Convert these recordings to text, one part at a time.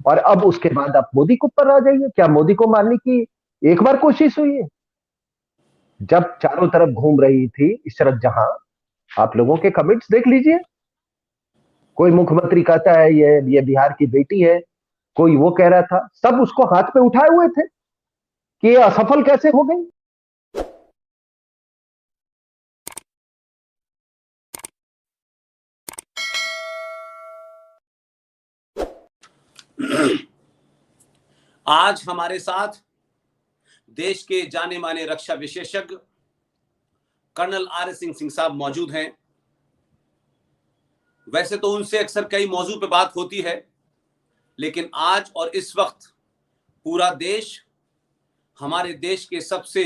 और अब उसके बाद आप मोदी को ऊपर आ जाइए। क्या मोदी को मारने की एक बार कोशिश हुई है? जब चारों तरफ घूम रही थी इशरत जहां, आप लोगों के कमेंट्स देख लीजिए। कोई मुख्यमंत्री कहता है ये बिहार की बेटी है, कोई वो कह रहा था, सब उसको हाथ पे उठाए हुए थे कि ये असफल कैसे हो गई। आज हमारे साथ देश के जाने माने रक्षा विशेषज्ञ कर्नल आर सिंह सिंह साहब मौजूद हैं। वैसे तो उनसे अक्सर कई मौजू पे बात होती है, लेकिन आज और इस वक्त पूरा देश हमारे देश के सबसे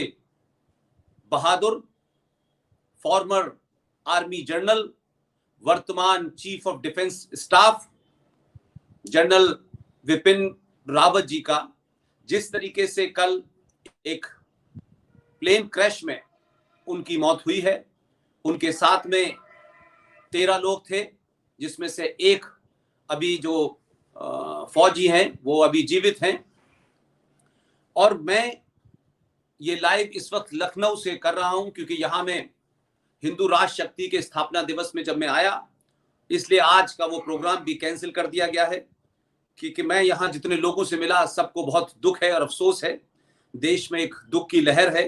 बहादुर फॉर्मर आर्मी जनरल, वर्तमान chief of defence staff general Vipin Rawat ji का जिस तरीके से कल एक प्लेन क्रैश में उनकी मौत हुई है, उनके साथ में 13 लोग थे, जिसमें से एक अभी जो फौजी हैं वो अभी जीवित हैं। और मैं ये लाइव इस वक्त लखनऊ से कर रहा हूं, क्योंकि यहां मैं हिंदू राष्ट्र शक्ति के स्थापना दिवस में जब मैं आया, इसलिए आज का वो प्रोग्राम भी कैंसिल कर दिया गया है। क्योंकि मैं यहाँ जितने लोगों से मिला सबको बहुत दुख है और अफसोस है, देश में एक दुख की लहर है।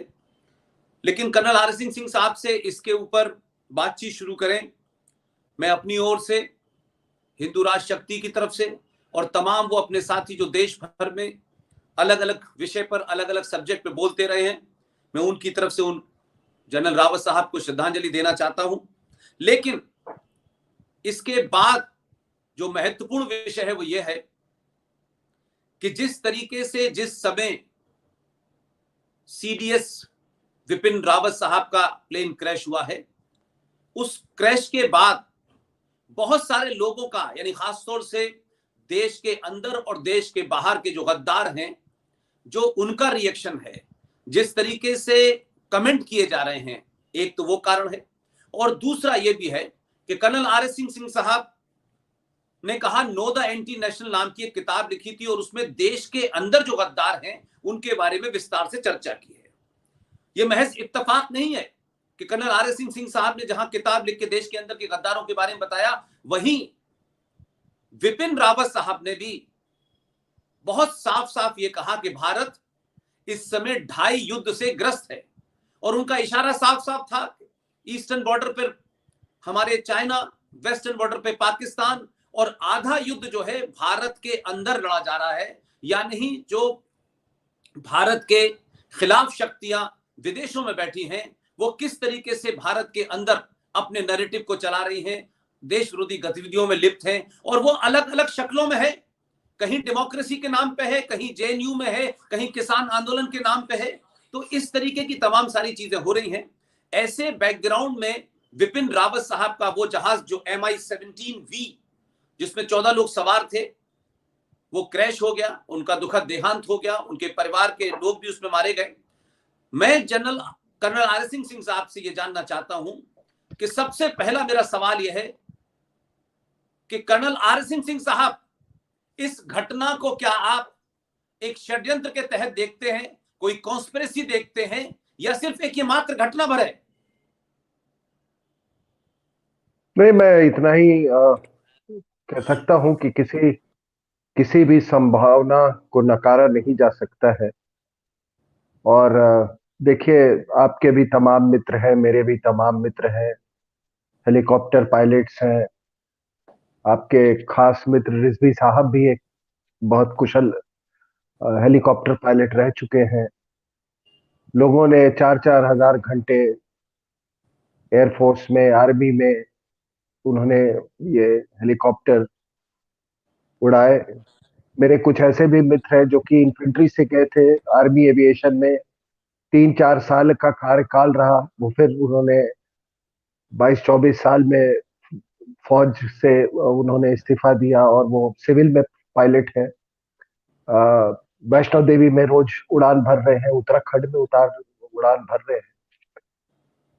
लेकिन कर्नल आर सिंह सिंह साहब से इसके ऊपर बातचीत शुरू करें, मैं अपनी ओर से हिंदू राष्ट्र शक्ति की तरफ से और तमाम वो अपने साथी जो देश भर में अलग अलग विषय पर अलग अलग सब्जेक्ट पे बोलते रहे हैं, मैं उनकी तरफ से उन जनरल रावत साहब को श्रद्धांजलि देना चाहता हूं। लेकिन इसके बाद जो महत्वपूर्ण विषय है वो ये है कि जिस तरीके से जिस समय सीडीएस विपिन रावत साहब का प्लेन क्रैश हुआ है, उस क्रैश के बाद बहुत सारे लोगों का, यानी खासतौर से देश के अंदर और देश के बाहर के जो गद्दार हैं, जो उनका रिएक्शन है, जिस तरीके से कमेंट किए जा रहे हैं, एक तो वो कारण है। और दूसरा ये भी है कि colonel R S Singh Singh साहब ने कहा नो द एंटी नेशनल नाम की एक किताब लिखी थी और उसमें देश के अंदर जो गद्दार हैं उनके बारे में विस्तार से चर्चा की है। यह महज इत्तेफाक नहीं है कि colonel R S Singh Singh साहब ने जहां किताब लिख के देश के अंदर के गद्दारों के बारे में बताया, वहीं विपिन रावत साहब ने भी बहुत साफ साफ ये कहा कि भारत इस समय 2.5 युद्ध से ग्रस्त है। और उनका इशारा साफ साफ था, ईस्टर्न बॉर्डर पर हमारे चाइना, वेस्टर्न बॉर्डर पे पाकिस्तान, और आधा युद्ध जो है भारत के अंदर लड़ा जा रहा है। यानी जो भारत के खिलाफ शक्तियां विदेशों में बैठी हैं, वो किस तरीके से भारत के अंदर अपने नैरेटिव को चला रही हैं, देश विरोधी गतिविधियों में लिप्त हैं, और वो अलग अलग शक्लों में है। कहीं डेमोक्रेसी के नाम पे है, कहीं जेएनयू में है, कहीं किसान आंदोलन के नाम पे है। तो इस तरीके की तमाम सारी चीजें हो रही हैं। ऐसे बैकग्राउंड में विपिन रावत साहब का वो जहाज जो MI-17V, जिसमें 14 लोग सवार थे, वो क्रैश हो गया, उनका दुखद देहांत हो गया, उनके परिवार के लोग भी उसमें मारे गए। मैं कर्नल आर सिंह सिंह साहब से ये जानना चाहता हूं कि सबसे पहला मेरा सवाल यह है कि कर्नल आर सिंह सिंह साहब, इस घटना को क्या आप एक षड्यंत्र के तहत देखते हैं, कोई कॉन्स्पिरेसी देखते हैं, या सिर्फ एक ये मात्र घटना भर है? नहीं, मैं इतना ही कह सकता हूं कि किसी किसी भी संभावना को नकारा नहीं जा सकता है। और देखिए, आपके भी तमाम मित्र हैं, मेरे भी तमाम मित्र हैं, हेलीकॉप्टर पायलट्स हैं। आपके खास मित्र रिजवी साहब भी एक बहुत कुशल हेलीकॉप्टर पायलट रह चुके हैं। लोगों ने 4-4 हजार घंटे एयरफोर्स में, आर्मी में उन्होंने ये हेलीकॉप्टर उड़ाए। मेरे कुछ ऐसे भी मित्र हैं जो कि इन्फेंट्री से गए थे, आर्मी एविएशन में 3-4 साल का कार्यकाल रहा, वो फिर उन्होंने 22-24 साल में फौज से उन्होंने इस्तीफा दिया और वो सिविल में पायलट है। वैष्णो देवी में रोज उड़ान भर रहे हैं, उत्तराखंड में उड़ान भर रहे हैं।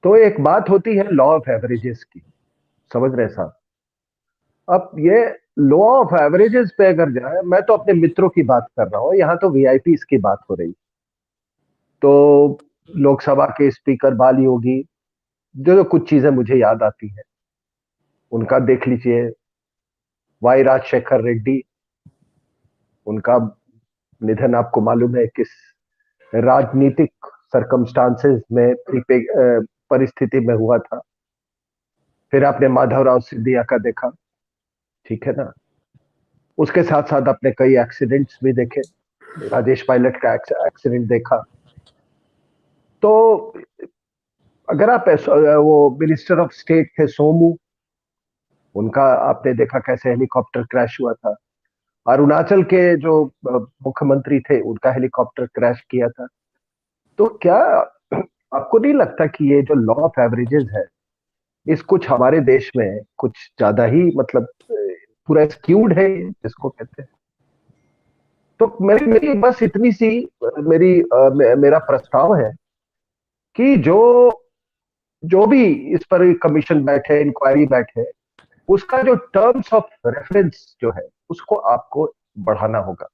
तो एक बात होती है लॉ ऑफ एवरेजेस की, समझ रहे साहब। अब ये लॉ ऑफ एवरेजेस पे अगर जाए, मैं तो अपने मित्रों की बात कर रहा हूँ, यहाँ तो वीआईपीस की बात हो रही। तो लोकसभा के स्पीकर बाली योगी, जो जो कुछ चीजें मुझे याद आती हैं उनका देख लीजिए। वाई राजशेखर रेड्डी, उनका निधन आपको मालूम है किस राजनीतिक सरकमस्टांसेस में, परिस्थिति में हुआ था। फिर आपने माधवराव सिंधिया का देखा, ठीक है ना। उसके साथ साथ आपने कई एक्सीडेंट्स भी देखे। राजेश पायलट का एक्सीडेंट देखा। तो अगर आप वो मिनिस्टर ऑफ स्टेट थे सोमू, उनका आपने देखा कैसे हेलीकॉप्टर क्रैश हुआ था। अरुणाचल के जो मुख्यमंत्री थे, उनका हेलीकॉप्टर क्रैश किया था। तो क्या आपको नहीं लगता कि ये जो लॉ ऑफ एवरेजेस है, इस कुछ हमारे देश में कुछ ज्यादा ही मतलब पूरा स्क्यूड है, जिसको कहते हैं। तो मेरी मेरी बस इतनी सी मेरा प्रस्ताव है कि जो जो भी इस पर कमीशन बैठे, इंक्वायरी बैठे, उसका जो टर्म्स ऑफ रेफरेंस जो है, उसको आपको बढ़ाना होगा।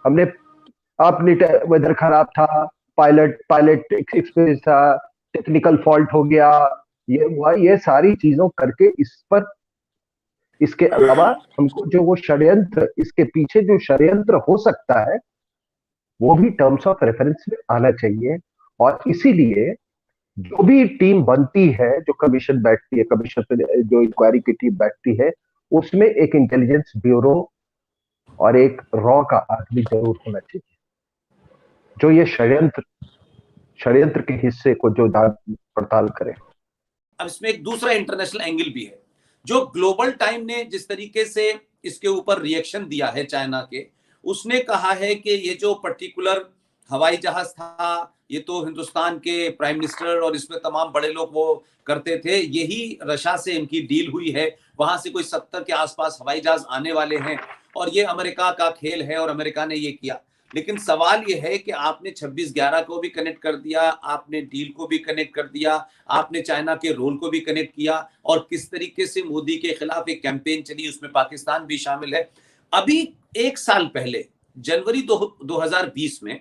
हमने आपने वेदर खराब था, पायलट पायलट एक्सपीरियंस था, टेक्निकल फॉल्ट हो गया, ये हुआ, ये सारी चीजों करके इस पर, इसके अलावा हमको जो वो षड्यंत्र, इसके पीछे जो षड्यंत्र हो सकता है, वो भी टर्म्स ऑफ रेफरेंस में आना चाहिए। और इसीलिए जो भी टीम बनती है, जो कमीशन बैठती है, कमीशन पे जो इंक्वायरी की टीम बैठती है, उसमें एक इंटेलिजेंस ब्यूरो और एक रॉ का आदमी जरूर होना चाहिए, जो ये षड्यंत्र षड्यंत्र के हिस्से को जो जांच पड़ताल करे। अब इसमें एक दूसरा इंटरनेशनल एंगल भी है। जो ग्लोबल टाइम ने जिस तरीके से इसके ऊपर रिएक्शन दिया है चाइना के, उसने कहा है कि ये जो पर्टिकुलर हवाई जहाज था, ये तो हिंदुस्तान के प्राइम मिनिस्टर और इसमें तमाम बड़े लोग वो करते थे, यही रशिया से इनकी डील हुई है, वहां से कोई 70 के आसपास हवाई जहाज आने वाले हैं और ये अमेरिका का खेल है और अमेरिका ने ये किया। लेकिन सवाल ये है कि आपने 26/11 को भी कनेक्ट कर दिया, आपने डील को भी कनेक्ट कर दिया, आपने चाइना के रोल को भी कनेक्ट किया, और किस तरीके से मोदी के खिलाफ एक कैंपेन चली, उसमें पाकिस्तान भी शामिल है। अभी 1 साल पहले जनवरी 2020 में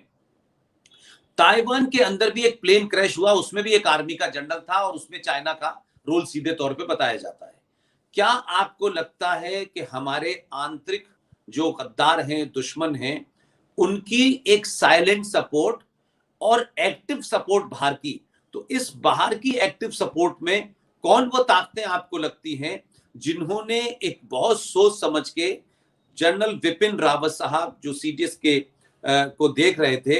ताइवान के अंदर भी एक प्लेन क्रैश हुआ, उसमें भी एक आर्मी का जनरल था और उसमें चाइना का रोल सीधे तौर पे बताया जाता है। क्या आपको लगता है कि हमारे आंतरिक जो गद्दार हैं, दुश्मन हैं, उनकी एक साइलेंट सपोर्ट और एक्टिव सपोर्ट बाहर की, तो इस बाहर की एक्टिव सपोर्ट में कौन वो ताकतें आपको लगती हैं जिन्होंने एक बहुत सोच समझ के जनरल विपिन रावत साहब जो सीडीएस के को देख रहे थे,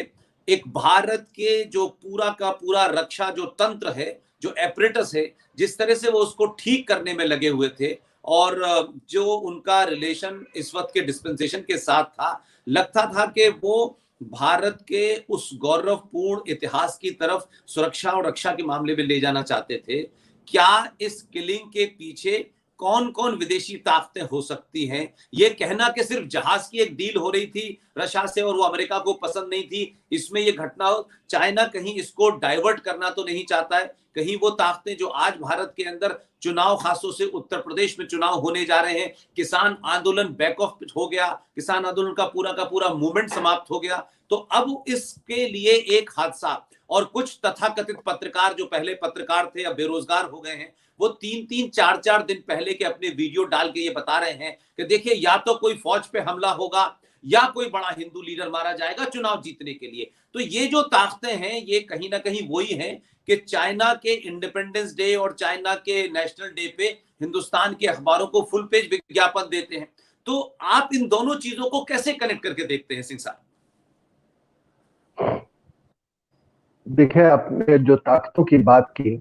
एक भारत के जो पूरा का पूरा रक्षा जो तंत्र है, जो एपरेटस है, जिस तरह से वो उसको ठीक करने में लगे हुए थे, और जो उनका रिलेशन इस वक्त के डिस्पेंसेशन के साथ था, लगता था कि वो भारत के उस गौरवपूर्ण इतिहास की तरफ सुरक्षा और रक्षा के मामले में ले जाना चाहते थे। क्या इस किलिंग के पीछे कौन कौन विदेशी ताकतें हो सकती हैं? ये कहना कि सिर्फ जहाज की एक डील हो रही थी रशिया से और वो अमेरिका को पसंद नहीं थी, इसमें ये घटना हो, चाइना कहीं इसको डाइवर्ट करना तो नहीं चाहता है? कहीं वो ताकतें जो आज भारत के अंदर चुनाव, खासतौर से उत्तर प्रदेश में चुनाव होने जा रहे हैं, किसान आंदोलन बैक ऑफ हो गया, किसान आंदोलन का पूरा मूवमेंट समाप्त हो गया, तो अब इसके लिए एक हादसा, और कुछ तथाकथित पत्रकार जो पहले पत्रकार थे अब बेरोजगार हो गए हैं, वो 3-3, 4-4 दिन पहले के अपने वीडियो डाल के ये बता रहे हैं कि देखिए या तो कोई फौज पे हमला होगा या कोई बड़ा हिंदू लीडर मारा जाएगा चुनाव जीतने के लिए। तो ये जो ताकतें हैं, ये कहीं ना कहीं वही हैं कि चाइना के इंडिपेंडेंस डे और चाइना के नेशनल डे पे हिंदुस्तान के अखबारों को फुल पेज विज्ञापन देते हैं। तो आप इन दोनों चीजों को कैसे कनेक्ट करके देखते हैं सिंह साहब? देखिए, आपने जो ताकतों की बात की,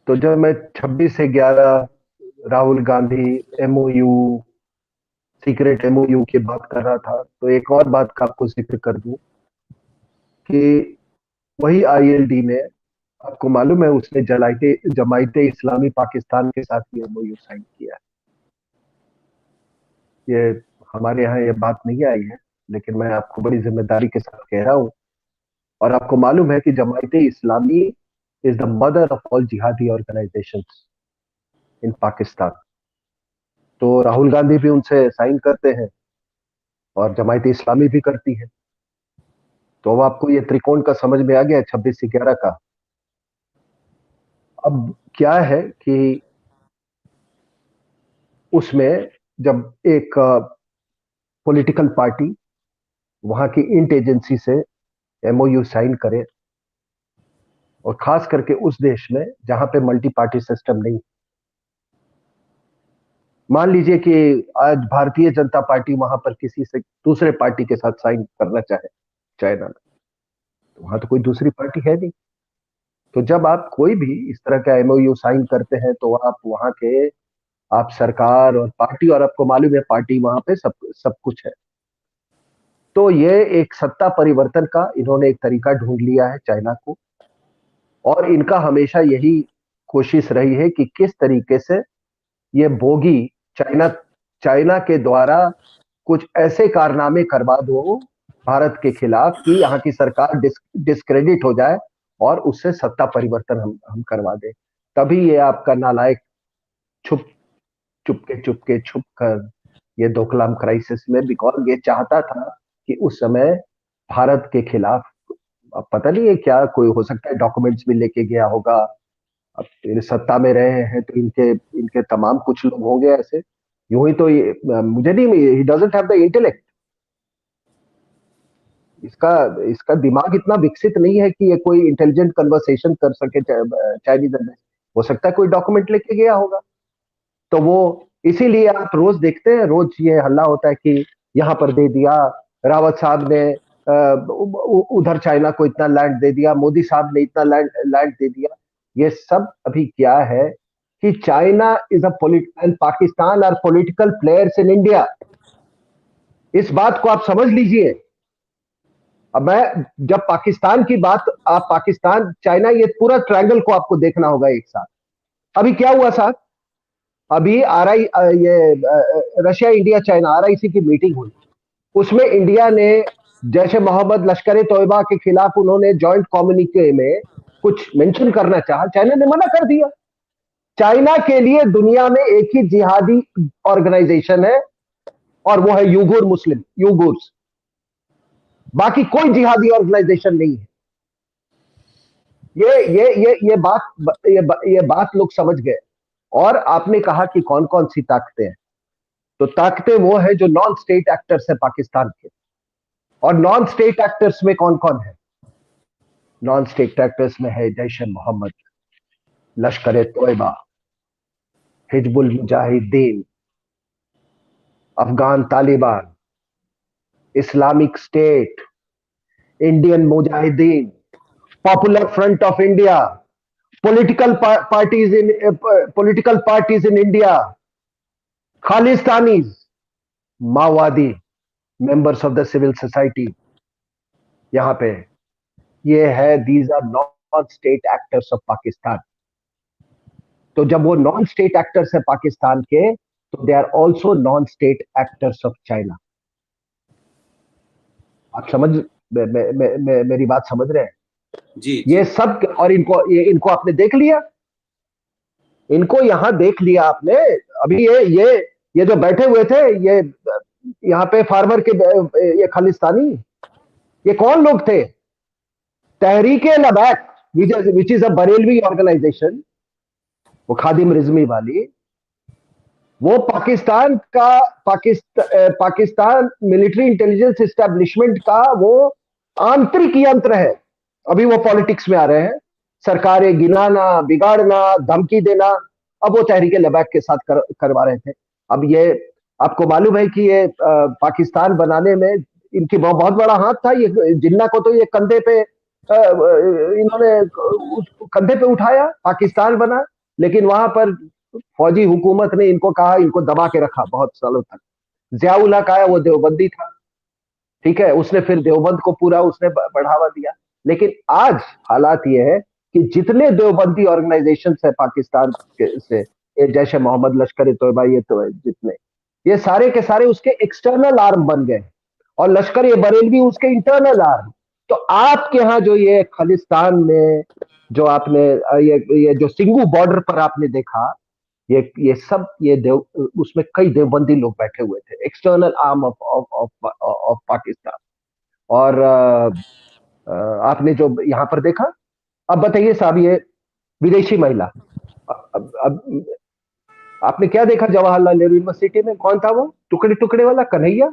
तो जब मैं 26/11 Rahul Gandhi MOU, secret MOU की बात कर रहा था, तो एक और बात का आपको जिक्र कर दूं कि वही आईएलडी ने, आपको मालूम है, उसने जमाइते इस्लामी पाकिस्तान के साथ ये एमओयू साइन किया। ये हमारे यहाँ ये बात नहीं आई है, लेकिन मैं आपको बड़ी जिम्मेदारी के साथ कह रहा हूँ। और आपको मालूम है कि Jamaate Islami is the mother of all जिहादी ऑर्गेनाइजेशंस इन पाकिस्तान। तो राहुल गांधी भी उनसे साइन करते हैं और जमायत इस्लामी भी करती है। तो अब आपको ये त्रिकोण का समझ में आ गया 26/11 का। अब क्या है कि उसमें जब एक पॉलिटिकल पार्टी वहां की इंट एजेंसी से एमओयू साइन करे, और खास करके उस देश में जहां पे मल्टी पार्टी सिस्टम नहीं। मान लीजिए कि आज भारतीय जनता पार्टी वहां पर किसी से दूसरे पार्टी के साथ साइन करना चाहे चाइना में, तो वहां तो कोई दूसरी पार्टी है नहीं। तो जब आप कोई भी इस तरह का एमओयू साइन करते हैं तो आप वहां के, आप सरकार और पार्टी, और आपको मालूम है पार्टी वहां पे सब सब कुछ है। तो ये एक सत्ता परिवर्तन का इन्होंने एक तरीका ढूंढ लिया है चाइना को, और इनका हमेशा यही कोशिश रही है कि किस तरीके से ये बोगी चाइना चाइना के द्वारा कुछ ऐसे कारनामे करवा दो भारत के खिलाफ कि यहाँ की सरकार डिस्क्रेडिट हो जाए, और उससे सत्ता परिवर्तन हम करवा दें। तभी ये आपका नालायक छुप चुपके छुप कर ये डोकलाम क्राइसिस में, बिकॉज ये चाहता था कि उस समय भारत के खिलाफ, अब पता नहीं है क्या, कोई हो सकता है डॉक्यूमेंट्स भी लेके गया होगा। अब ये सत्ता में रहे हैं तो इनके इनके तमाम कुछ लोग होंगे ऐसे। यूं ही तो मुझे नहीं, he doesn't have the intellect. इसका इसका दिमाग इतना विकसित नहीं है कि ये कोई इंटेलिजेंट कन्वर्सेशन कर सके चाइनीज में। हो सकता है कोई डॉक्यूमेंट लेके गया होगा। तो वो इसीलिए आप रोज देखते हैं, रोज ये हल्ला होता है कि यहाँ पर दे दिया, रावत साहब ने उधर चाइना को इतना लैंड दे दिया, मोदी साहब ने इतना लैंड दे दिया। ये सब अभी क्या है कि China is a and Pakistan are political players in India. इस बात को आप समझ लीजिए। अब मैं जब पाकिस्तान की बात, आप पाकिस्तान चाइना ये पूरा ट्रायंगल को आपको देखना होगा एक साथ। अभी क्या हुआ साहब, अभी ये रशिया इंडिया चाइना आरआईसी की मीटिंग हुई। उसमें इंडिया ने जैसे मोहम्मद लश्कर ए तोयबा के खिलाफ उन्होंने जॉइंट कम्युनिके में कुछ मेंशन करना चाहा, चाइना ने मना कर दिया। चाइना के लिए दुनिया में एक ही जिहादी ऑर्गेनाइजेशन है, और वो है यूगुर मुस्लिम, यूगुर्स। बाकी कोई जिहादी ऑर्गेनाइजेशन नहीं है। ये बात लोग समझ गए। और आपने कहा कि कौन कौन सी ताकतें हैं, तो ताकतें वो है जो नॉन स्टेट एक्टर्स है पाकिस्तान के। और नॉन स्टेट एक्टर्स में कौन कौन है? नॉन स्टेट एक्टर्स में है Jaish e Mohammed, Lashkar e Taiba, Hizbul Mujahideen, Afghan Taliban, Islamic State, Indian Mujahideen, popular front of India, political parties in India, Khalistanis, माओवादी, members of the civil society. यहां पे ये है, these are non state actors of Pakistan. तो जब वो नॉन स्टेट एक्टर्स है पाकिस्तान के, तो they are also non state actors of China. आप समझ, मेरी बात समझ रहे हैं? जी ये जी सब, और इनको आपने देख लिया, इनको यहां देख लिया आपने। अभी ये जो बैठे हुए थे, ये यहाँ पे फार्मर के, ये खालिस्तानी, ये कौन लोग थे? Tehreek Labbaik, which is a Barelvi organisation, वो खादिम रिजवी वाली, वो पाकिस्तान मिलिट्री इंटेलिजेंस एस्टेब्लिशमेंट का वो आंतरिक यंत्र है। अभी वो पॉलिटिक्स में आ रहे हैं, सरकारें गिनाना, बिगाड़ना, धमकी देना। अब वो तहरीक लबैक के साथ करवा रहे थे। अब ये आपको मालूम है कि ये पाकिस्तान बनाने में इनकी बहुत बड़ा हाथ था। ये जिन्ना को तो ये कंधे पे, इन्होंने कंधे पे उठाया, पाकिस्तान बना। लेकिन वहां पर फौजी हुकूमत ने इनको कहा, इनको दबा के रखा बहुत सालों तक। जियाउल हक आया, वो देवबंदी था, ठीक है, उसने फिर देवबंद को पूरा उसने बढ़ावा दिया। लेकिन आज हालात ये है कि जितने देवबंदी ऑर्गेनाइजेशन है पाकिस्तान से, जैसे मोहम्मद, लश्कर ए तोयबा, ये तो जितने, ये सारे के सारे उसके एक्सटर्नल आर्म बन गए, और लश्कर ये बरेलवी उसके इंटरनल आर्म। तो आपके यहाँ जो ये खालिस्तान में जो आपने ये जो सिंगू बॉर्डर पर आपने देखा, ये सब ये देव, उसमें कई देवबंदी लोग बैठे हुए थे, external arm of of of Pakistan. और आपने जो यहाँ पर देखा, अब बताइए साहब, ये विदेशी महिला, अब आपने क्या देखा जवाहरलाल नेहरू यूनिवर्सिटी में? कौन था वो टुकड़े टुकड़े वाला कन्हैया?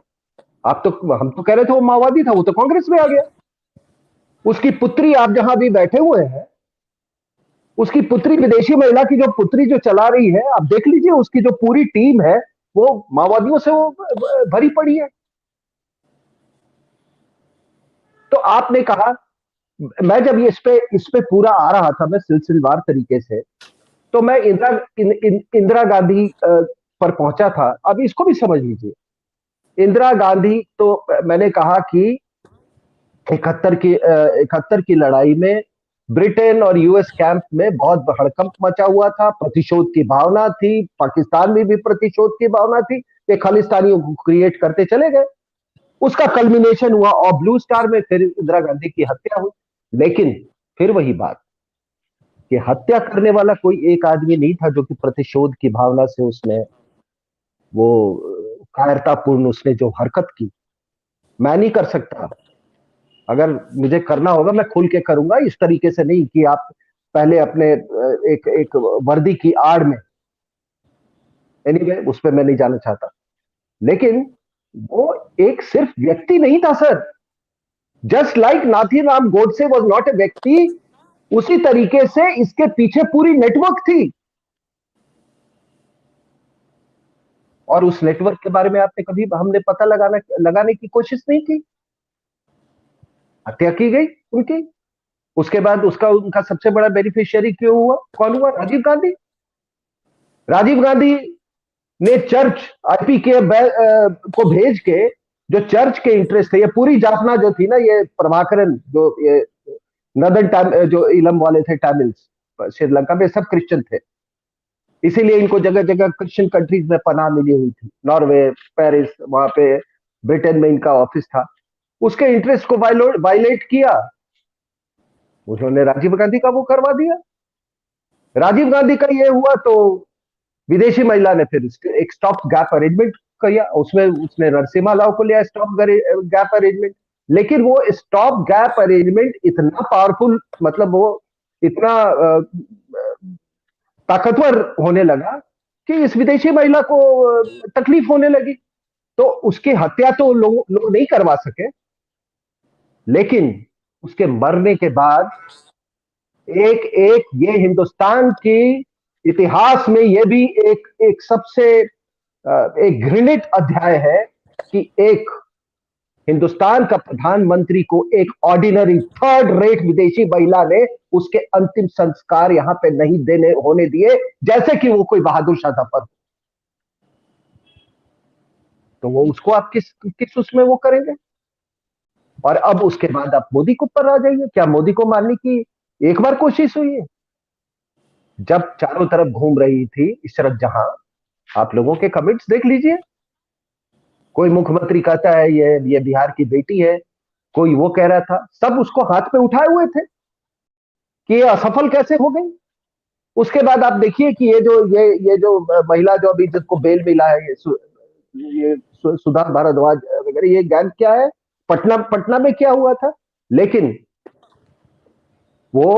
आप तो, हम तो कह रहे थे वो माओवादी था, वो तो कांग्रेस में आ गया। उसकी पुत्री, आप जहां भी बैठे हुए हैं, उसकी पुत्री, विदेशी महिला की जो पुत्री जो चला रही है, आप देख लीजिए, उसकी जो पूरी टीम है वो माओवादियों से वो भरी पड़ी है। तो आपने कहा, मैं जब ये इस पे पूरा आ रहा था, मैं सिलसिलेवार तरीके से, तो मैं इंदिरा गांधी पर पहुंचा था। अब इसको भी समझ लीजिए। इंदिरा गांधी, तो मैंने कहा कि 71 की लड़ाई में ब्रिटेन और यूएस कैंप में बहुत हड़कंप मचा हुआ था, प्रतिशोध की भावना थी, पाकिस्तान में भी प्रतिशोध की भावना थी, ये खालिस्तानियों को क्रिएट करते चले गए। उसका कल्मिनेशन हुआ और ब्लू स्टार में फिर इंदिरा गांधी की हत्या हुई। लेकिन फिर वही बात कि हत्या करने वाला कोई एक आदमी नहीं था जो कि प्रतिशोध की भावना से उसने वो कायरतापूर्ण उसने जो हरकत की। मैं नहीं कर सकता, अगर मुझे करना होगा मैं खुल के करूंगा, इस तरीके से नहीं कि आप पहले अपने एक एक वर्दी की आड़ में। एनीवे, उस पर मैं नहीं जाना चाहता। लेकिन वो एक सिर्फ व्यक्ति नहीं था sir. Just like Nathiram Godse was not a व्यक्ति, उसी तरीके से इसके पीछे पूरी नेटवर्क थी। और उस नेटवर्क के बारे में आपने कभी, हमने पता लगाने की कोशिश नहीं की। हत्या की गई उनकी। उसके बाद उसका उनका सबसे बड़ा बेनिफिशियरी क्यों हुआ? कौन हुआ? राजीव गांधी। राजीव गांधी ने चर्च आईपी के को भेज के, जो चर्च के इंटरेस्ट थे, ये पूरी जाफना जो थी ना, ये प्रभाकरन, जो ये नदन जो इलम वाले थे, तमिल्स श्रीलंका में, सब क्रिश्चियन थे। इसीलिए इनको जगह जगह क्रिश्चियन कंट्रीज में पनाह मिली हुई थी, नॉर्वे, पेरिस, वहां पे ब्रिटेन में इनका ऑफिस था। उसके इंटरेस्ट को वायलेट किया, उन्होंने राजीव गांधी का वो करवा दिया। राजीव गांधी का ये हुआ तो विदेशी महिला ने फिर एक स्टॉप गैप अरेंजमेंट किया, उसमें उसने नरसिम्हा राव को लिया स्टॉप गैप अरेंजमेंट। लेकिन वो स्टॉप गैप अरेंजमेंट इतना पावरफुल, मतलब वो इतना ताकतवर होने लगा कि इस विदेशी महिला को तकलीफ होने लगी। तो उसकी हत्या तो लोग नहीं करवा सके, लेकिन उसके मरने के बाद एक एक ये हिंदुस्तान की इतिहास में ये भी एक एक सबसे एक घृणित अध्याय है कि एक हिंदुस्तान का प्रधानमंत्री को एक ऑर्डिनरी थर्ड रेट विदेशी महिला ने उसके अंतिम संस्कार यहां पे नहीं देने होने दिए, जैसे कि वो कोई बहादुर शाह जफर। तो वो उसको आप किस किस उसमें वो करेंगे? और अब उसके बाद आप मोदी को पर आ जाइए, क्या मोदी को मारने की एक बार कोशिश हुई है? जब चारों तरफ घूम रही थी इशरत जहां, आप लोगों के कमेंट्स देख लीजिए। कोई मुख्यमंत्री कहता है ये बिहार की बेटी है, कोई वो कह रहा था, सब उसको हाथ पे उठाए हुए थे कि ये असफल कैसे हो गई। उसके बाद आप देखिए कि ये जो महिला जो अभी जिसको बेल मिला है, सुधा भारद्वाज वगैरह, ये गैंग क्या है? पटना पटना में क्या हुआ था? लेकिन वो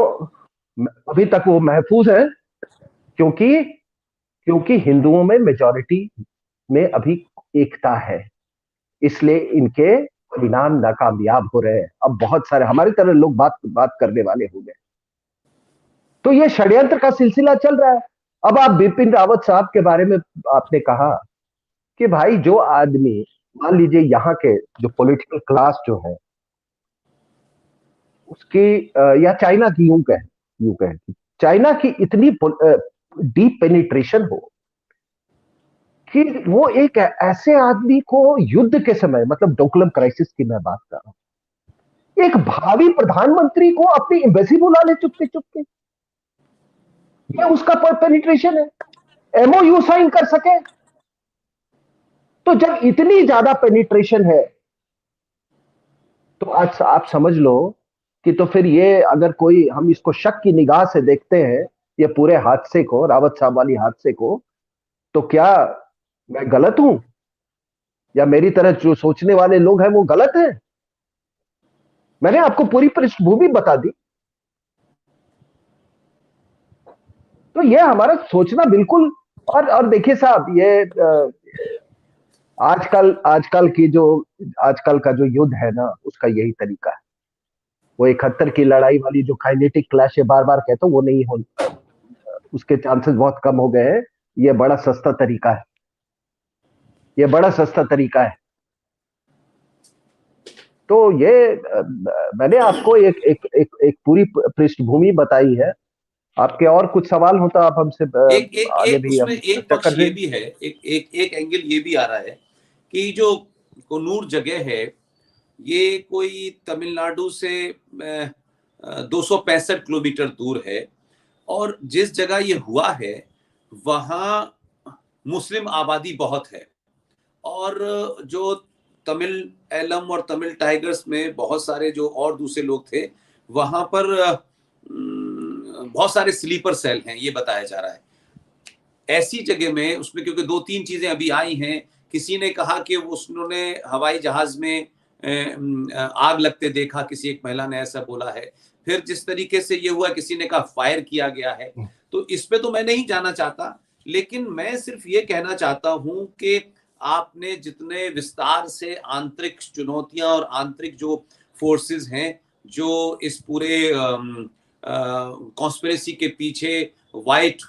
अभी तक वो महफूज है, क्योंकि क्योंकि हिंदुओं में मेजॉरिटी में अभी एकता है, इसलिए इनके परिणाम नाकामयाब हो रहे हैं। अब बहुत सारे हमारी तरह लोग बात बात करने वाले हो गए। तो ये षड्यंत्र का सिलसिला चल रहा है। अब आप बिपिन रावत साहब के बारे में आपने कहा कि भाई, जो आदमी, मान लीजिए यहाँ के जो पॉलिटिकल क्लास जो है उसकी, या चाइना की, यूं कहें चाइना की इतनी डीप पेनिट्रेशन हो कि वो एक ऐसे आदमी को युद्ध के समय, मतलब डोकलम क्राइसिस की मैं बात कर रहा हूं, एक भावी प्रधानमंत्री को अपनी एम्बेसी बुला ले चुपके चुपके। ये उसका पेनिट्रेशन है, एमओयू साइन कर सके। तो जब इतनी ज्यादा पेनिट्रेशन है, तो आज आप समझ लो कि तो फिर ये, अगर कोई हम इसको शक की निगाह से देखते हैं, ये पूरे हादसे को, रावत साहब वाली हादसे को, तो क्या मैं गलत हूं, या मेरी तरह जो सोचने वाले लोग हैं वो गलत हैं? मैंने आपको पूरी पृष्ठभूमि बता दी। तो ये हमारा सोचना बिल्कुल। और देखिए साहब, ये आजकल आजकल की जो आजकल का जो युद्ध है ना, उसका यही तरीका है। वो 71 की लड़ाई वाली जो काइनेटिक क्लैश है, बार बार कहता हूं, वो नहीं हो, उसके चांसेस बहुत कम हो गए हैं। ये बड़ा सस्ता तरीका है, ये बड़ा सस्ता तरीका है। तो ये मैंने आपको एक पूरी पृष्ठभूमि बताई है। आपके और कुछ सवाल हो तो आप हमसे एक एक आगे एक भी उसमें हम एक चर्चा कर पक्ष रहे ये हैं। भी है, एक एंगल ये भी आ रहा है कि जो कोनूर जगह है, ये कोई तमिलनाडु से 265 किलोमीटर दूर है, और जिस जगह ये हुआ है वहां मुस्लिम आबादी बहुत है। और जो तमिल एलम और तमिल टाइगर्स में बहुत सारे जो और दूसरे लोग थे, वहां पर बहुत सारे स्लीपर सेल हैं, ये बताया जा रहा है। ऐसी जगह में उसमें, क्योंकि दो तीन चीजें अभी आई हैं, किसी ने कहा कि उन्होंने हवाई जहाज में आग लगते देखा, किसी एक महिला ने ऐसा बोला है। फिर जिस तरीके से ये हुआ, किसी ने कहा फायर किया गया है। तो इस पे तो मैं नहीं जाना चाहता, लेकिन मैं सिर्फ ये कहना चाहता हूं कि आपने जितने विस्तार से आंतरिक चुनौतियां और आंतरिक जो फोर्सेस हैं, जो इस पूरे कॉन्स्पिरेसी के पीछे व्हाइट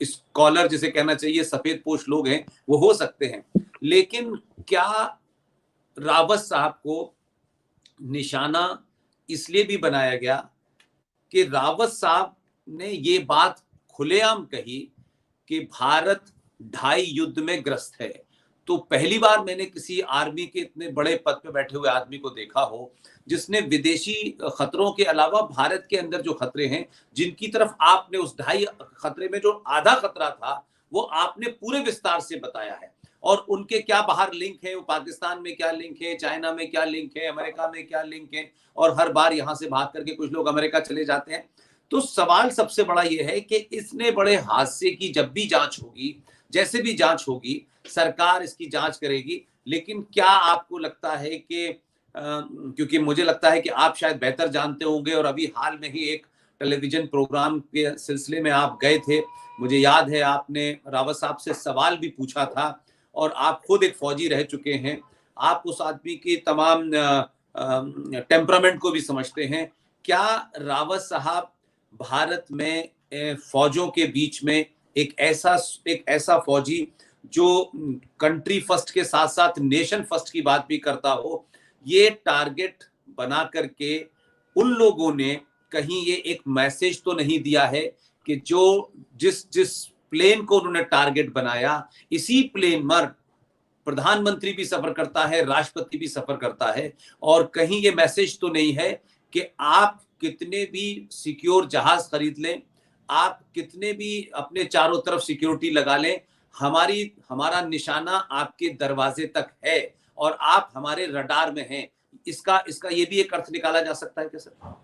स्कॉलर जिसे कहना चाहिए, सफेद पोश लोग हैं, वो हो सकते हैं। लेकिन क्या रावत साहब को निशाना इसलिए भी बनाया गया कि रावत साहब ने ये बात खुलेआम कही कि भारत ढाई युद्ध में ग्रस्त है। तो पहली बार मैंने किसी आर्मी के इतने बड़े पद पे बैठे हुए आदमी को देखा हो जिसने विदेशी खतरों के अलावा भारत के अंदर जो खतरे हैं, जिनकी तरफ आपने उस ढाई खतरे में जो आधा खतरा था, वो आपने पूरे विस्तार से बताया है। और उनके क्या बाहर लिंक है, वो पाकिस्तान में क्या लिंक है, चाइना में क्या लिंक है, अमेरिका में क्या लिंक है, और हर बार यहां से भाग करके कुछ लोग अमेरिका चले जाते हैं। तो सवाल सबसे बड़ा यह है कि इतने बड़े हादसे की जब भी जांच होगी, जैसे भी जांच होगी, सरकार इसकी जांच करेगी। लेकिन क्या आपको लगता है कि क्योंकि मुझे लगता है कि आप शायद बेहतर जानते होंगे, और अभी हाल में ही एक टेलीविजन प्रोग्राम के सिलसिले में आप गए थे, मुझे याद है आपने रावत साहब से सवाल भी पूछा था, और आप खुद एक फौजी रह चुके हैं, आप उस आदमी की तमाम टेम्परामेंट को भी समझते हैं। क्या रावत साहब भारत में फौजों के बीच में एक ऐसा फौजी जो कंट्री फर्स्ट के साथ साथ नेशन फर्स्ट की बात भी करता हो, ये टारगेट बना करके उन लोगों ने कहीं ये एक मैसेज तो नहीं दिया है कि जो जिस जिस प्लेन को उन्होंने टारगेट बनाया, इसी प्लेन पर प्रधानमंत्री भी सफर करता है, राष्ट्रपति भी सफर करता है, और कहीं ये मैसेज तो नहीं है कि आप कितने भी सिक्योर जहाज खरीद लें, आप कितने भी अपने चारों तरफ सिक्योरिटी लगा लें, हमारा निशाना आपके दरवाजे तक है, और आप हमारे रडार में हैं। इसका इसका ये भी एक अर्थ निकाला जा सकता है क्या सर?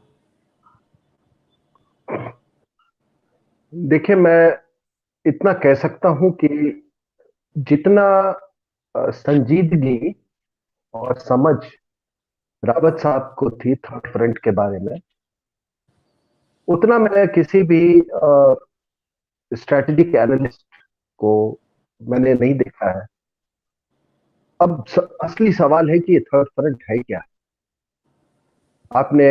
देखिए, मैं इतना कह सकता हूं कि जितना संजीदगी और समझ रावत साहब को थी थर्ड फ्रंट के बारे में, उतना मैं किसी भी स्ट्रेटेजिक एनालिस्ट को मैंने नहीं देखा है। अब असली सवाल है कि ये थर्ड फ्रंट है क्या। आपने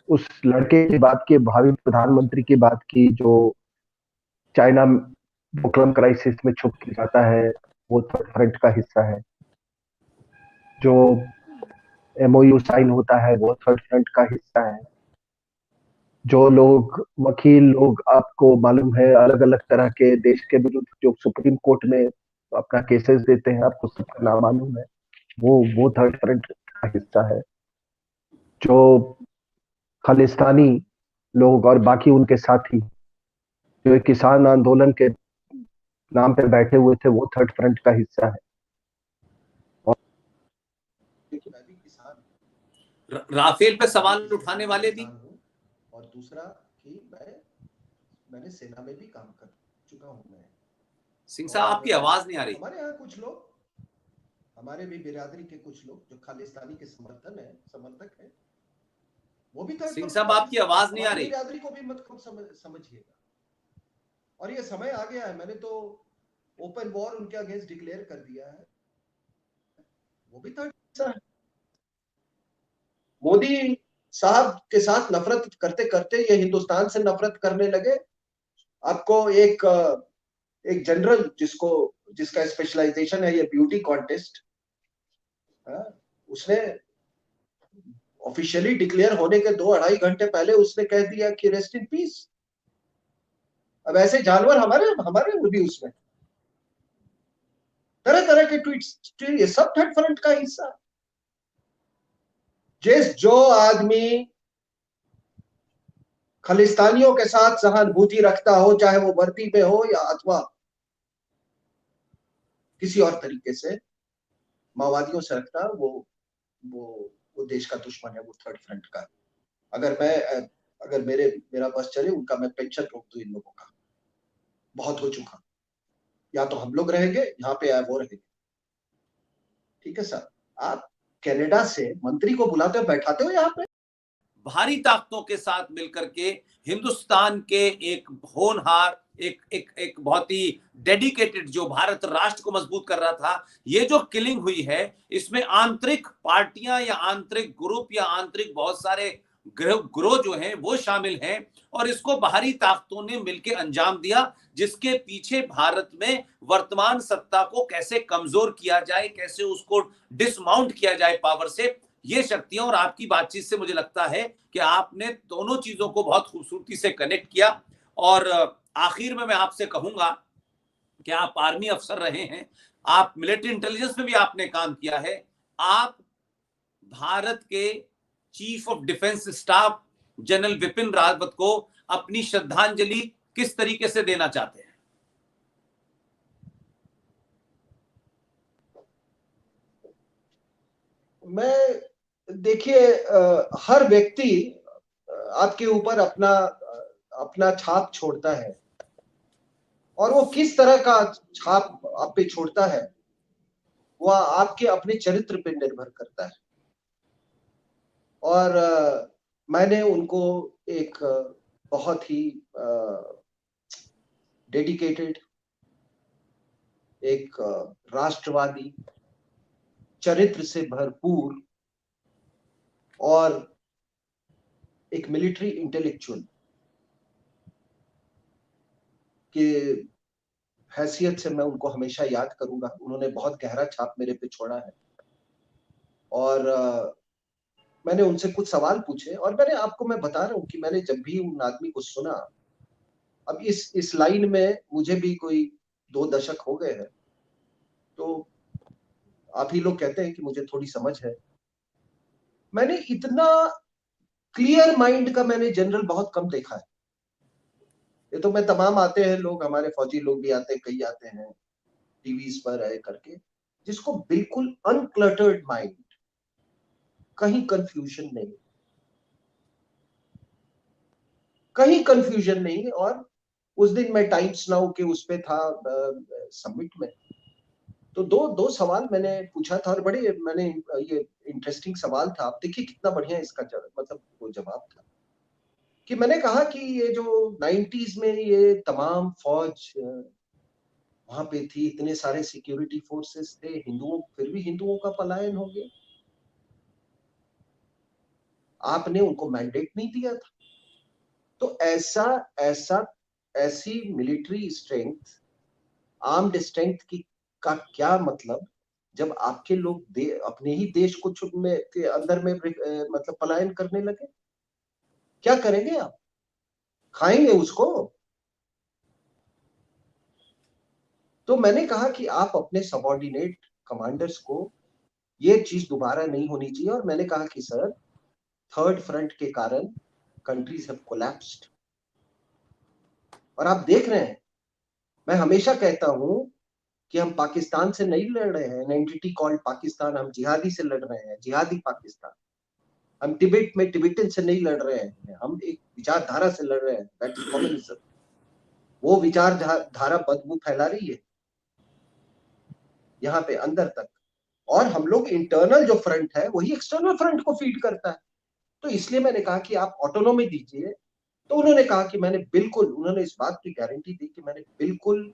उस लड़के की बात की, भावी प्रधानमंत्री की बात की, जो चाइना पोकलम क्राइसिस में छुप के जाता है, वो थर्ड फ्रंट का हिस्सा है। जो एमओयू साइन होता है, वो थर्ड फ्रंट का हिस्सा है। जो लोग वकील लोग, आपको मालूम है, अलग अलग तरह के देश के विरुद्ध जो सुप्रीम कोर्ट में अपना केसेस देते हैं, आपको सबका नाम मालूम है, वो थर्ड फ्रंट का हिस्सा है। जो खालिस्तानी लोग और बाकी उनके साथी जो एक किसान आंदोलन के नाम पे बैठे हुए थे, वो थर्ड फ्रंट का हिस्सा है। और देखिए, मैं भी किसान राफेल पे मैं भी सवाल किसी उठाने तरह का वाले भी। किसान हूँ। और दूसरा कि मैं मैंने सेना में भी काम कर चुका हूं मैं। सिंह साहब आपकी आवाज नहीं आ रही। हमारे यहाँ कुछ लोग, हमारे भी बिरादरी के कुछ लोग जो खालिस्तानी के समर्थक हैं, वो भी थर्ड सिंह फ्रंट साहब का आपकी आवाज नहीं आ रही। बिरादरी को भी मत समझिएगा। और ये समय आ गया है, मैंने तो ओपन वॉर उनके अगेंस्ट डिक्लेयर कर दिया है, वो भी थर्ड। मोदी साहब के साथ नफरत करते करते ये हिंदुस्तान से नफरत करने लगे। आपको एक जनरल जिसका स्पेशलाइजेशन है ये ब्यूटी कॉन्टेस्ट, उसने ऑफिशियली डिक्लेयर होने के 2-2.5 घंटे पहले उसने कह दिया कि रेस्ट इन पीस। अब ऐसे जानवर हमारे भी उसमें तरह तरह के ट्वीट्स, ये सब थर्ड फ्रंट का हिस्सा। जो आदमी खालिस्तानियों के साथ सहानुभूति रखता हो, चाहे वो वर्दी में हो या अथवा किसी और तरीके से माओवादियों से रखता, वो देश का दुश्मन है, वो थर्ड फ्रंट का। अगर मेरा बस चले, उनका मैं पेंशन रोक दूं इन लोगों का, बहुत हो चुका। या तो हम लोग रहेंगे यहाँ पे या वो रहेंगे। ठीक है सर, आप कनाडा से मंत्री को बुलाते हो, बैठाते हो यहाँ पे। भारी ताकतों के साथ मिलकर के हिंदुस्तान के एक होनहार, एक बहुत ही डेडिकेटेड, जो भारत राष्ट्र को मजबूत कर रहा था, ये जो किलिंग हुई है, इसमें आंतरिक पार्टियां या आंतरिक ग्रुप या आंतरिक बहुत सारे ग्रोह जो हैं वो शामिल हैं, और इसको बाहरी ताकतों ने मिलकर अंजाम दिया, जिसके पीछे भारत में वर्तमान सत्ता को कैसे कमजोर किया जाए, कैसे उसको डिसमाउंट किया जाए पावर से, ये शक्तियां। और आपकी बातचीत से मुझे लगता है कि आपने दोनों चीजों को बहुत खूबसूरती से कनेक्ट किया। और आखिर में मैं आपसे कहूंगा कि आप आर्मी अफसर रहे हैं, आप मिलिट्री इंटेलिजेंस में भी आपने काम किया है, आप भारत के chief of defence staff general Vipin Rawat को अपनी श्रद्धांजलि किस तरीके से देना चाहते हैं? देखिए, हर व्यक्ति आपके ऊपर अपना छाप छोड़ता है, और वो किस तरह का छाप आप पे छोड़ता है वो आपके अपने चरित्र पे निर्भर करता है। और मैंने उनको एक बहुत ही डेडिकेटेड, एक राष्ट्रवादी, चरित्र से भरपूर और एक मिलिट्री इंटेलेक्चुअल के हैसियत से मैं उनको हमेशा याद करूंगा। उन्होंने बहुत गहरा छाप मेरे पे छोड़ा है। और मैंने उनसे कुछ सवाल पूछे, और मैं बता रहा हूं कि मैंने जब भी उन आदमी को सुना, अब इस लाइन में मुझे भी कोई 2 दशक हो गए हैं, तो आप ही लोग कहते हैं कि मुझे थोड़ी समझ है। मैंने इतना क्लियर माइंड का मैंने जनरल बहुत कम देखा है। ये तो मैं तमाम आते हैं लोग, हमारे फौजी लोग भी आते हैं, कई आते हैं टीवीज पर आए करके, जिसको बिल्कुल अनक्लटर्ड माइंड, कहीं कंफ्यूजन नहीं, कहीं कंफ्यूजन नहीं। और उस दिन मैं टाइम्स नाउ के उस पे था समिट में, तो दो सवाल मैंने पूछा था, और बड़े मैंने ये इंटरेस्टिंग सवाल था। आप देखिए कितना बढ़िया इसका मतलब वो जवाब था, कि मैंने कहा कि ये जो 90s में ये तमाम फौज वहां पे थी, इतने सारे सिक्योरिटी फोर्सेस थे, फिर भी हिंदुओं का पलायन हो गया, आपने उनको मैंडेट नहीं दिया था। तो ऐसी मिलिट्री स्ट्रेंथ, आर्म्ड स्ट्रेंथ का क्या मतलब, जब आपके लोग अपने ही देश को के अंदर में मतलब पलायन करने लगे? क्या करेंगे आप? खाएंगे उसको? तो मैंने कहा कि आप अपने सबऑर्डिनेट कमांडर्स को ये चीज दोबारा नहीं होनी चाहिए। और मैंने कहा कि सर, थर्ड फ्रंट के कारण कंट्रीज हैव कोलैप्स्ड, और आप देख रहे हैं, मैं हमेशा कहता हूं कि हम पाकिस्तान से नहीं लड़ रहे हैं, एंटिटी कॉल्ड पाकिस्तान, हम जिहादी से लड़ रहे हैं, जिहादी पाकिस्तान। हम तिब्बत में तिब्बतन से नहीं लड़ रहे हैं, हम एक विचारधारा से लड़ रहे हैं, दैट इज कम्युनिज्म। वो विचारधारा बदबू फैला रही है यहाँ पे अंदर तक, और हम लोग इंटरनल जो फ्रंट है वही एक्सटर्नल फ्रंट को फीड करता है। तो इसलिए मैंने कहा कि आप ऑटोनॉमी दीजिए। तो उन्होंने कहा कि उन्होंने इस बात की गारंटी दी कि मैंने बिल्कुल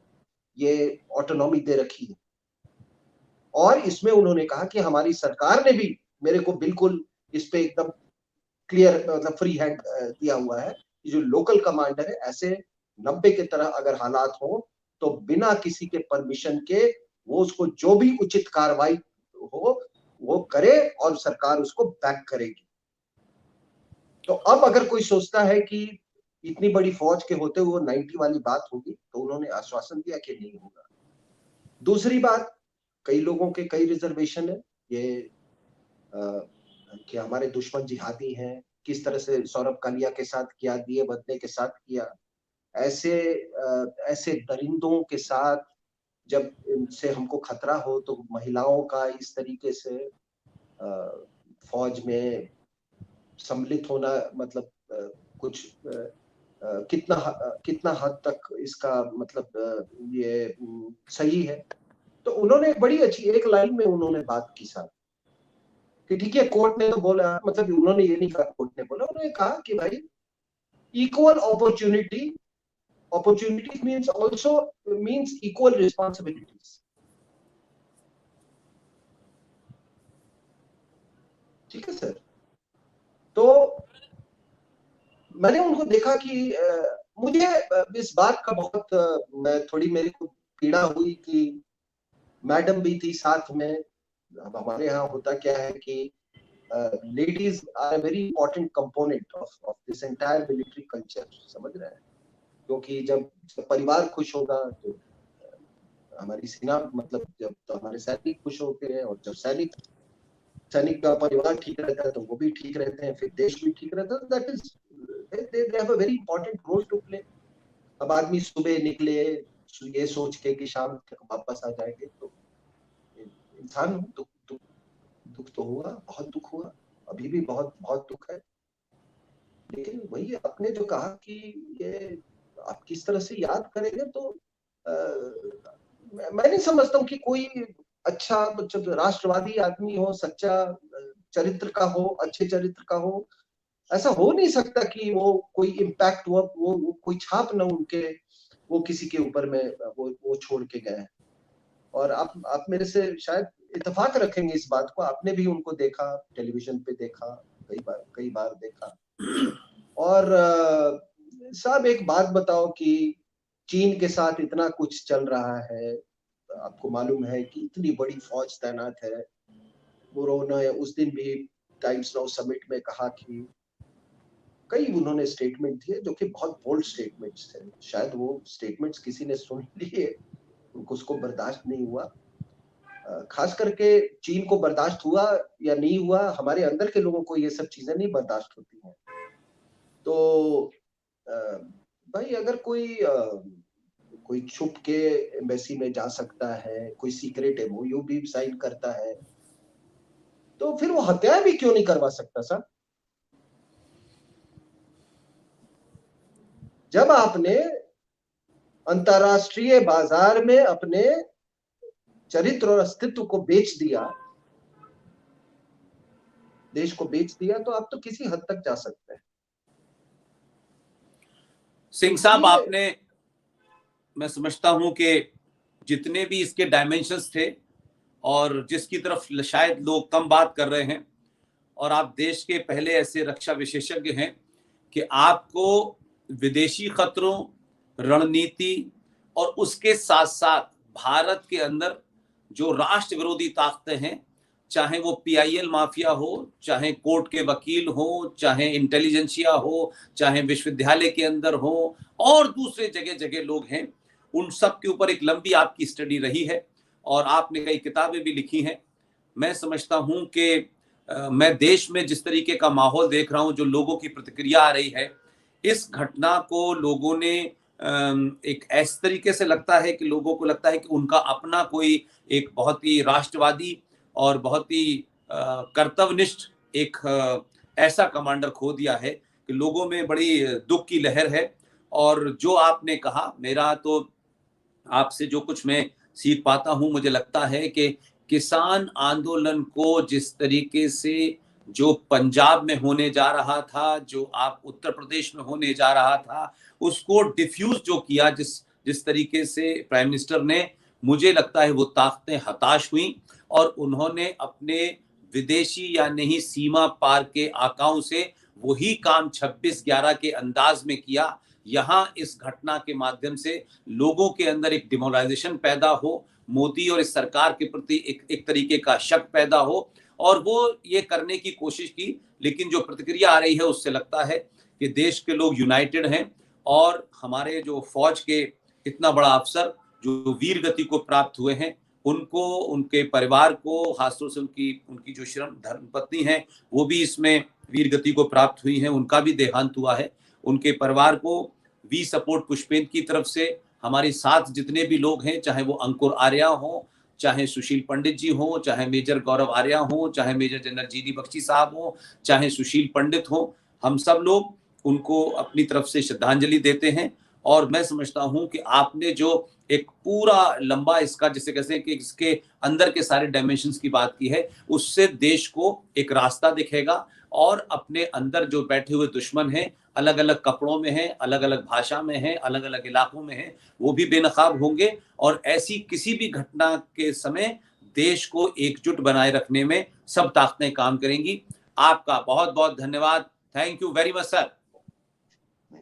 ये ऑटोनॉमी दे रखी है, और इसमें उन्होंने कहा कि हमारी सरकार ने भी मेरे को बिल्कुल इस पे एकदम क्लियर मतलब फ्री हैंड दिया हुआ है कि जो लोकल कमांडर है ऐसे 90 की तरह अगर हालात हो तो बिना किसी के परमिशन के वो उसको जो भी उचित कार्रवाई हो वो करे और सरकार उसको बैक करेगी। तो अब अगर कोई सोचता है कि इतनी बड़ी फौज के होते हुए 90 वाली बात होगी, तो उन्होंने आश्वासन दिया कि नहीं होगा। दूसरी बात, कई लोगों के कई रिजर्वेशन है ये कि हमारे दुश्मन जिहादी हैं, किस तरह से सौरभ कालिया के साथ किया, दिए बदले के साथ किया, ऐसे दरिंदों के साथ जब इनसे हमको खतरा हो तो महिलाओं का इस तरीके से फौज में सम्मिलित होना मतलब कुछ कितना हद तक इसका मतलब ये सही है। तो उन्होंने एक बड़ी अच्छी एक लाइन में उन्होंने बात की साहब कि ठीक है कोर्ट ने तो बोला, मतलब उन्होंने ये नहीं कहा कोर्ट ने बोला, उन्होंने कहा कि भाई equal opportunity means also means equal responsibilities. ठीक है सर। तो मैंने उनको देखा कि मुझे इस बात का बहुत थोड़ी मेरे को पीड़ा हुई कि मैडम भी थी साथ में। अब हमारे यहाँ होता क्या है कि ladies are a very important component of this entire military culture, समझ रहे हैं? क्योंकि जब परिवार खुश होगा तो हमारी सेना मतलब जब तो हमारे सैनिक खुश होते हैं, और जब सैनिक का परिवार ठीक रहता है तो वो भी ठीक रहते हैं, फिर देश भी ठीक रहता है। That is they have a very important role to play। अब आदमी सुबह निकले ये सोच के कि शाम तक वापस आ जाएंगे, तो इंसान दुख तो हुआ, बहुत दुख हुआ, अभी भी बहुत बहुत दुख है। लेकिन वही आपने जो कहा कि ये आप किस तरह से याद करेंगे, तो मैं नहीं समझता हूँ कि कोई अच्छा मतलब राष्ट्रवादी आदमी हो, सच्चा चरित्र का हो, अच्छे चरित्र का हो, ऐसा हो नहीं सकता कि वो कोई इम्पैक्ट हुआ, वो कोई छाप ना उनके वो किसी के ऊपर में वो छोड़ के गए। और आप मेरे से शायद इत्तेफाक रखेंगे इस बात को, आपने भी उनको देखा, टेलीविजन पे देखा, कई बार देखा। और साहब एक बात बताओ कि चीन के साथ इतना कुछ चल रहा है, आपको मालूम है कि इतनी बड़ी फौज तैनात है। उन्होंने उस दिन भी टाइम्स नाउ समिट में कहा कि कई उन्होंने स्टेटमेंट दिए जो कि बहुत बोल्ड स्टेटमेंट्स थे। शायद वो स्टेटमेंट्स किसी ने सुन लिए, उनको उसको बर्दाश्त नहीं हुआ। खास करके चीन को बर्दाश्त हुआ या नहीं हुआ, हमारे अंदर के लोगों को ये सब चीजें नहीं बर्दाश्त होती हैं। तो भाई अगर कोई छुप के एम्बेसी में जा सकता है, कोई सीक्रेट एमओयू भी साइन करता है, तो फिर वो हत्याएं भी क्यों नहीं करवा सकता सर? जब आपने अंतरराष्ट्रीय बाजार में अपने चरित्र और अस्तित्व को बेच दिया, देश को बेच दिया, तो आप तो किसी हद तक जा सकते हैं। सिंह साहब आपने, मैं समझता हूं कि जितने भी इसके डायमेंशंस थे और जिसकी तरफ शायद लोग कम बात कर रहे हैं, और आप देश के पहले ऐसे रक्षा विशेषज्ञ हैं कि आपको विदेशी खतरों, रणनीति और उसके साथ साथ भारत के अंदर जो राष्ट्र विरोधी ताकतें हैं, चाहे वो पीआईएल माफिया हो, चाहे कोर्ट के वकील हो, चाहे इंटेलिजेंसिया हो, चाहे विश्वविद्यालय के अंदर हो, और दूसरे जगह जगह लोग हैं, उन सब के ऊपर एक लंबी आपकी स्टडी रही है और आपने कई किताबें भी लिखी हैं। मैं समझता हूं कि मैं देश में जिस तरीके का माहौल देख रहा हूं, जो लोगों की प्रतिक्रिया आ रही है, इस घटना को लोगों ने एक ऐसे तरीके से लगता है कि लोगों को लगता है कि उनका अपना कोई एक बहुत ही राष्ट्रवादी और बहुत ही कर्तव्यनिष्ठ एक ऐसा कमांडर खो दिया है कि लोगों में बड़ी दुख की लहर है। और जो आपने कहा, मेरा तो आपसे जो कुछ मैं सीख पाता हूं, मुझे लगता है कि किसान आंदोलन को जिस तरीके से जो पंजाब में होने जा रहा था, जो आप उत्तर प्रदेश में होने जा रहा था, उसको डिफ्यूज जो किया जिस जिस तरीके से प्राइम मिनिस्टर ने, मुझे लगता है वो ताकतें हताश हुई और उन्होंने अपने विदेशी या नहीं सीमा पार के आकाओं से वही काम 26/11 के अंदाज में किया। यहाँ इस घटना के माध्यम से लोगों के अंदर एक डिमोरलाइजेशन पैदा हो, मोदी और इस सरकार के प्रति एक तरीके का शक पैदा हो, और वो ये करने की कोशिश की। लेकिन जो प्रतिक्रिया आ रही है उससे लगता है कि देश के लोग यूनाइटेड हैं और हमारे जो फौज के इतना बड़ा अफसर जो वीर गति को प्राप्त हुए हैं, उनको, उनके परिवार को, खासतौर से उनकी उनकी जो श्रम धर्मपत्नी है वो भी इसमें वीर गति को प्राप्त हुई हैं, उनका भी देहांत हुआ है। उनके परिवार को वी सपोर्ट पुष्पेंद्र की तरफ से हमारे साथ जितने भी लोग हैं, चाहे वो अंकुर आर्या हो, चाहे सुशील पंडित जी हो, चाहे मेजर गौरव आर्या हो, चाहे मेजर जनरल जीडी बख्शी साहब हो, चाहे सुशील पंडित हो, हम सब लोग उनको अपनी तरफ से श्रद्धांजलि देते हैं। और मैं समझता हूं कि आपने जो एक पूरा लंबा इसका, जिसे कहते हैं कि इसके अंदर के सारे डायमेंशंस की बात की है, उससे देश को एक रास्ता दिखेगा और अपने अंदर जो बैठे हुए दुश्मन हैं, अलग अलग कपड़ों में हैं, अलग अलग भाषा में हैं, अलग अलग इलाकों में हैं, वो भी बेनकाब होंगे और ऐसी किसी भी घटना के समय देश को एकजुट बनाए रखने में सब ताकतें काम करेंगी। आपका बहुत बहुत धन्यवाद। Thank you very much sir.